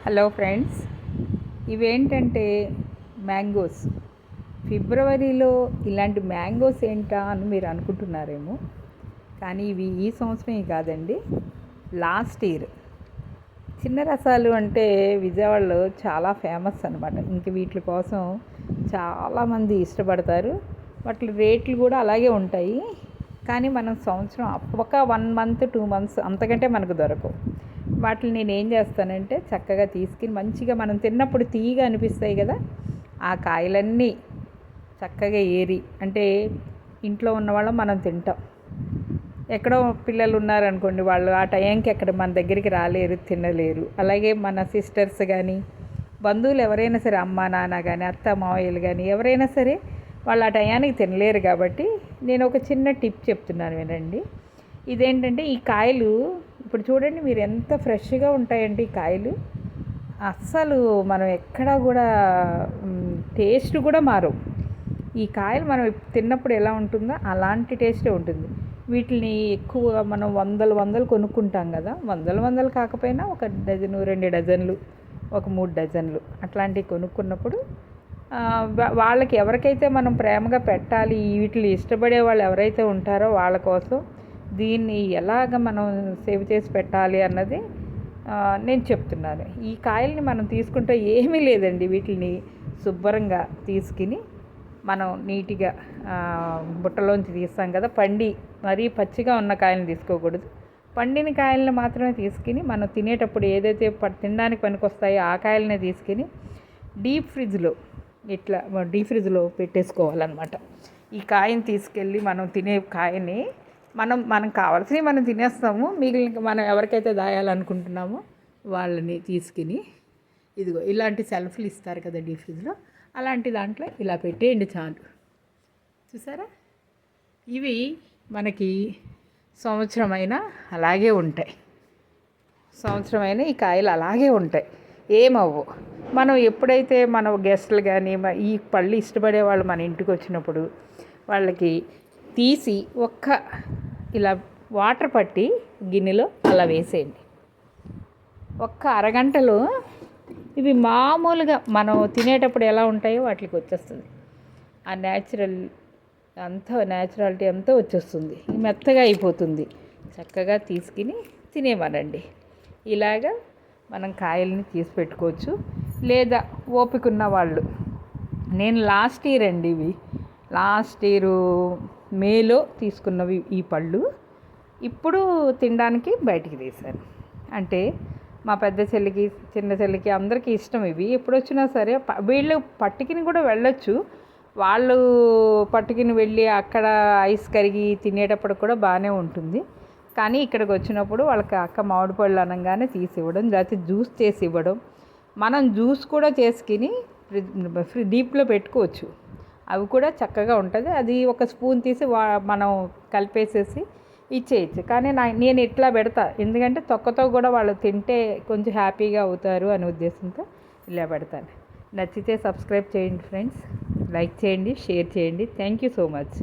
Hello friends, ఇవేంటంటే mangoes. ఫిబ్రవరిలో ఇలాంటి మ్యాంగోస్ ఏంటా అని మీరు అనుకుంటున్నారేమో, కానీ ఇవి ఈ సంవత్సరం కాదండి, లాస్ట్ ఇయర్. చిన్న రసాలు అంటే విజయవాడలో చాలా ఫేమస్ అనమాట. ఇంక వీటి కోసం చాలామంది ఇష్టపడతారు. వాటి రేట్లు కూడా అలాగే ఉంటాయి. కానీ మనం సంవత్సరం ఒక 1 మంత్ 2 మంత్స్ అంతకంటే మనకు దొరకవు. వాటిని నేను ఏం చేస్తానంటే చక్కగా తీసుకుని మంచిగా మనం తిన్నప్పుడు తీయగా అనిపిస్తాయి కదా, ఆ కాయలన్నీ చక్కగా ఏరి, అంటే ఇంట్లో ఉన్నవాళ్ళం మనం తింటాం. ఎక్కడో పిల్లలు ఉన్నారనుకోండి, వాళ్ళు ఆ టైంకి ఎక్కడ మన దగ్గరికి రాలేరు, తినలేరు. అలాగే మన సిస్టర్స్ కానీ బంధువులు ఎవరైనా సరే, అమ్మ నాన్న కానీ అత్త మావయ్యలు కానీ ఎవరైనా సరే, వాళ్ళు ఆ టయానికి తినలేరు. కాబట్టి నేను ఒక చిన్న టిప్ చెప్తున్నాను, వినండి. ఇదేంటంటే ఈ కాయలు ఇప్పుడు చూడండి, మీరు ఎంత ఫ్రెష్గా ఉంటాయండి ఈ కాయలు. అస్సలు మనం ఎక్కడా కూడా టేస్ట్ కూడా మారవు. ఈ కాయలు మనం తిన్నప్పుడు ఎలా ఉంటుందో అలాంటి టేస్టే ఉంటుంది. వీటిని ఎక్కువగా మనం వందలు కొనుక్కుంటాం కదా, వందలు కాకపోయినా ఒక డజను 2 డజన్లు, ఒక 3 డజన్లు అట్లాంటివి కొనుక్కున్నప్పుడు వాళ్ళకి ఎవరికైతే మనం ప్రేమగా పెట్టాలి, వీటిని ఇష్టపడే వాళ్ళు ఎవరైతే ఉంటారో వాళ్ళ కోసం దీన్ని ఎలాగ మనం సేవ్ చేసి పెట్టాలి అన్నది నేను చెప్తున్నాను. ఈ కాయల్ని మనం తీసుకుంటే ఏమీ లేదండి, వీటిని శుభ్రంగా తీసుకుని మనం నీట్గా బుట్టలోంచి తీస్తాం కదా, మరీ పచ్చిగా ఉన్న కాయలను తీసుకోకూడదు. పండిన కాయలను మాత్రమే తీసుకుని మనం తినేటప్పుడు ఏదైతే తినడానికి పనికొస్తాయో ఆ కాయలనే తీసుకుని డీప్ ఫ్రిడ్జ్లో పెట్టేసుకోవాలన్నమాట. ఈ కాయని తీసుకెళ్ళి మనం తినే కాయని మనం కావాల్సినవి మనం తినేస్తాము. మిగిలిన మనం ఎవరికైతే దాయాలనుకుంటున్నామో వాళ్ళని తీసుకుని, ఇదిగో ఇలాంటి సెల్ఫ్లు ఇస్తారు కదా డీప్ ఫ్రిడ్జ్లో, అలాంటి దాంట్లో ఇలా పెట్టేయండి చాలు. చూసారా, ఇవి మనకి సంవత్సరమైనా అలాగే ఉంటాయి. సంవత్సరమైనా ఈ కాయలు అలాగే ఉంటాయి, ఏమవ్వు. మనం ఎప్పుడైతే మన గెస్టులు కానీ ఈ పళ్ళు ఇష్టపడే వాళ్ళు మన ఇంటికి వచ్చినప్పుడు వాళ్ళకి తీసి ఇలా వాటర్ పట్టి గిన్నెలో అలా వేసేయండి. ఒక్క అరగంటలో ఇవి మామూలుగా మనం తినేటప్పుడు ఎలా ఉంటాయో వాటికి వచ్చేస్తుంది. ఆ న్యాచురాలిటీ అంతా వచ్చేస్తుంది, మెత్తగా అయిపోతుంది. చక్కగా తీసుకుని తినేమనండి. ఇలాగా మనం కాయల్ని తీసి పెట్టుకోవచ్చు. లేదా ఓపిక ఉన్న వాళ్ళు, నేను లాస్ట్ ఇయర్ మేలో తీసుకున్నవి ఈ పళ్ళు ఇప్పుడు తినడానికి బయటికి తీశాను. అంటే మా పెద్ద చెల్లికి, చిన్న చెల్లికి అందరికీ ఇష్టం ఇవి. ఎప్పుడు వచ్చినా సరే వీళ్ళు పట్టుకుని కూడా వెళ్ళొచ్చు. వాళ్ళు పట్టుకుని వెళ్ళి అక్కడ ఐస్ కరిగి తినేటప్పుడు కూడా బాగానే ఉంటుంది. కానీ ఇక్కడికి వచ్చినప్పుడు వాళ్ళకి అక్క మామిడి పళ్ళు అనగానే తీసి ఇవ్వడం, లేకపోతే జ్యూస్ చేసి ఇవ్వడం. మనం జ్యూస్ కూడా చేసుకుని డీప్లో పెట్టుకోవచ్చు, అవి కూడా చక్కగా ఉంటుంది. అది ఒక స్పూన్ తీసి మనం కలిపేసేసి ఇచ్చేయచ్చు. కానీ నేను ఇట్లా పెడతా, ఎందుకంటే తొక్కతో కూడా వాళ్ళు తింటే కొంచెం హ్యాపీగా అవుతారు అనే ఉద్దేశంతో ఇలా పెడతాను. నచ్చితే సబ్స్క్రైబ్ చేయండి ఫ్రెండ్స్, లైక్ చేయండి, షేర్ చేయండి. Thank you so much.